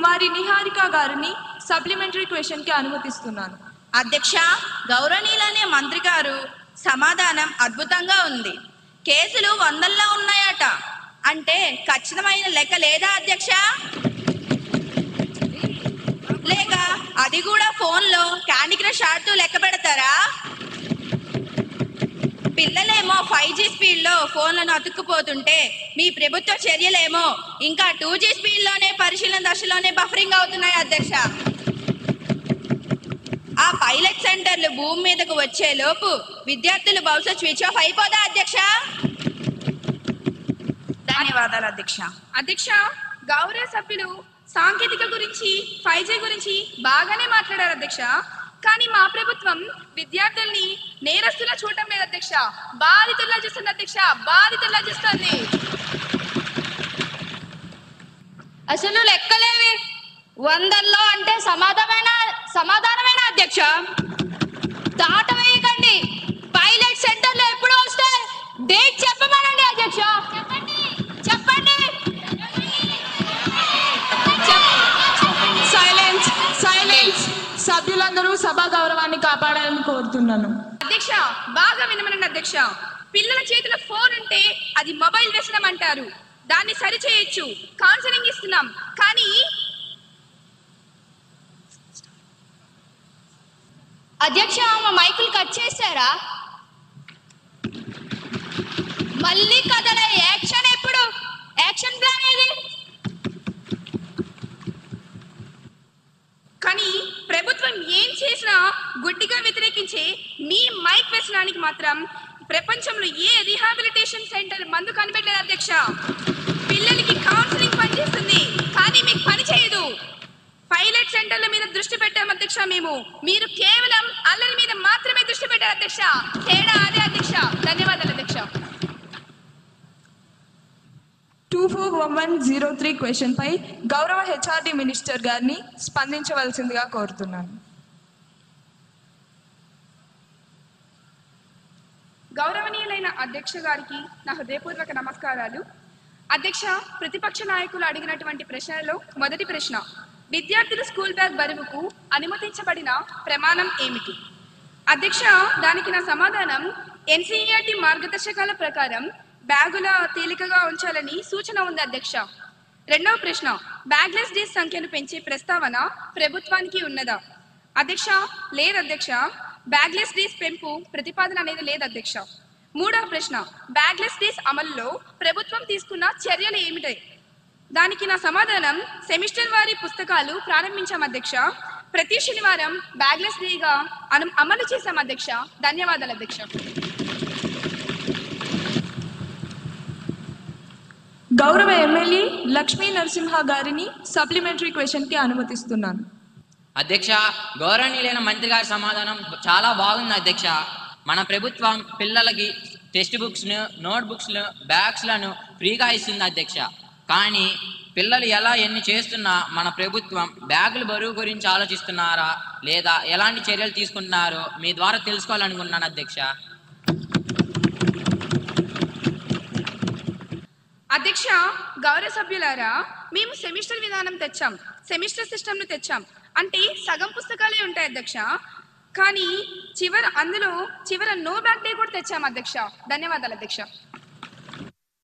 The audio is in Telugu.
కుమారి నిహారిక గారిని సప్లిమెంటరీ క్వశ్చన్ కి అనుమతిస్తున్నాను. అధ్యక్ష, గౌరవనీయులనే మంత్రి గారు సమాధానం అద్భుతంగా ఉంది. కేసులు వందల్లో ఉన్నాయట అంటే ఖచ్చితమైన లెక్క లేదా అధ్యక్ష? లేక అది కూడా ఫోన్లో క్యాండీ క్రష్ ఆడుతూ లెక్క పెడతారా? పిల్లలేమో 5G స్పీడ్లో ఫోన్లను అతుక్కుపోతుంటే మీ ప్రభుత్వ చర్యలేమో ఇంకా 2G స్పీడ్లోనే పరిశీలన దశలోనే బఫరింగ్ అవుతున్నాయి అధ్యక్ష. ఆ పైలట్ సెంటర్లు భూమి మీదకు వచ్చే లోపు విద్యార్థులు భవిష్యత్ స్విచ్ ఆఫ్ అయిపోదా అధ్యక్ష? ధన్యవాదాలు అధ్యక్ష. అధ్యక్ష, గౌరవ సభ్యులు సాంకేతిక గురించి 5G గురించి బాగానే మాట్లాడారు అధ్యక్ష. కానీ మా ప్రభుత్వం విద్యార్థుల్ని నేరస్తులా చూడటం లేదు అధ్యక్ష, బాధితుల్లా చూస్తుంది అధ్యక్ష, బాధితుల్లా చూస్తుంది. అసలు లెక్కలేవి, వందల్లో అంటే సమాధానమైన అధ్యక్ష. దాట వేయకండి. పైలట్ సెంటర్లో ఎప్పుడు వస్తాయి డేట్ చెప్పమనండి అధ్యక్ష. చెప్పండి. Silence silence. సభ్యులందరూ సభా గౌరవాన్ని కాపాడాలని కోరుతున్నాను. అధ్యక్ష, బాగా వినమనండి అధ్యక్ష. పిల్లల చేతిలో ఫోన్ ఉంటే అది మొబైల్ వ్యసనం అంటారు. దాన్ని సరిచేయొచ్చు, కౌన్సిలింగ్ ఇస్తున్నాం. కానీ అధ్యక్ష, మా మైకులు కట్ చేశారా? మళ్ళీ కథల యాక్షన్ ఎప్పుడు? యాక్షన్ ప్లాన్ ఏది? కానీ ప్రభుత్వం ఏం చేసినా గుడ్డిగా వ్యతిరేకించే మీ మైక్ వ్యసనానికి మాత్రం ప్రపంచంలో ఏ రిహాబిలిటేషన్ సెంటర్ మందు కనిపెట్టలేదు అధ్యక్ష. పిల్లలకి కౌన్సిలింగ్ పనిచేస్తుంది కానీ మీకు పని చేయదు. పైలట్ సెంటర్ల మీద దృష్టి పెట్టాం అధ్యక్ష మేము. మీరు కేవలం అల్లరి మీద మాత్రమే దృష్టి పెట్టారు అధ్యక్ష. తేడా అదే అధ్యక్ష. ధన్యవాదాలు అధ్యక్ష. 241103 క్వశ్చన్ పై గౌరవ హెచ్ఆర్డి మినిస్టర్ గారిని స్పందించవలసిందిగా కోరుతున్నాను. గౌరవనీయులైన అధ్యక్ష గారికి నా హృదయపూర్వక నమస్కారాలు. అధ్యక్ష, ప్రతిపక్ష నాయకులు అడిగినటువంటి ప్రశ్నలో మొదటి ప్రశ్న, విద్యార్థులు స్కూల్ బ్యాగ్ బరువుకు అనుమతించబడిన ప్రమాణం ఏమిటి? అధ్యక్ష, దానికి నా సమాధానం NCERT మార్గదర్శకాల ప్రకారం బ్యాగుల తేలికగా ఉంచాలని సూచన ఉంది అధ్యక్ష. రెండవ ప్రశ్న, బ్యాగ్లెస్ డేస్ సంఖ్యను పెంచే ప్రస్తావన ప్రభుత్వానికి ఉన్నదా? అధ్యక్ష, లేదు అధ్యక్ష. బ్యాగ్లెస్ డేస్ పెంపు ప్రతిపాదన అనేది లేదు అధ్యక్ష. మూడవ ప్రశ్న, బ్యాగ్లెస్ డేస్ అమలులో ప్రభుత్వం తీసుకున్న చర్యలు ఏమిటి? దానికి నా సమాధానం సెమిస్టర్ వారి పుస్తకాలు ప్రారంభించాం అధ్యక్ష. ప్రతి శనివారం బ్యాగ్లెస్ డేగా అమలు చేశాం అధ్యక్ష. ధన్యవాదాలు అధ్యక్ష. గౌరవ ఎమ్మెల్యే లక్ష్మీ నరసింహ గారిని సప్లిమెంటరీ క్వశ్చన్ కి అనుమతిస్తున్నాను. అధ్యక్ష, గౌరవనీయులైన మంత్రి గారి సమాధానం చాలా బాగుంది అధ్యక్ష. మన ప్రభుత్వం పిల్లలకి టెక్స్ట్ బుక్స్ను, నోట్ బుక్స్ను, బ్యాగ్స్లను ఫ్రీగా ఇస్తుంది అధ్యక్ష. కానీ పిల్లలు ఎలా ఎన్ని చేస్తున్నా మన ప్రభుత్వం బ్యాగుల బరువు గురించి ఆలోచిస్తున్నారా లేదా ఎలాంటి చర్యలు తీసుకుంటున్నారో మీ ద్వారా తెలుసుకోవాలనుకుంటున్నాను అధ్యక్ష. అధ్యక్ష, గౌరవ సభ్యులారా, మేము సెమిస్టర్ విధానం తెచ్చాం, సెమిస్టర్ సిస్టమ్ను తెచ్చాం. అంటే సగం పుస్తకాలే ఉంటాయి అధ్యక్ష. కానీ అందులో చివర నో బ్యాగ్ డే కూడా తెచ్చాం అధ్యక్ష. ధన్యవాదాలు అధ్యక్ష.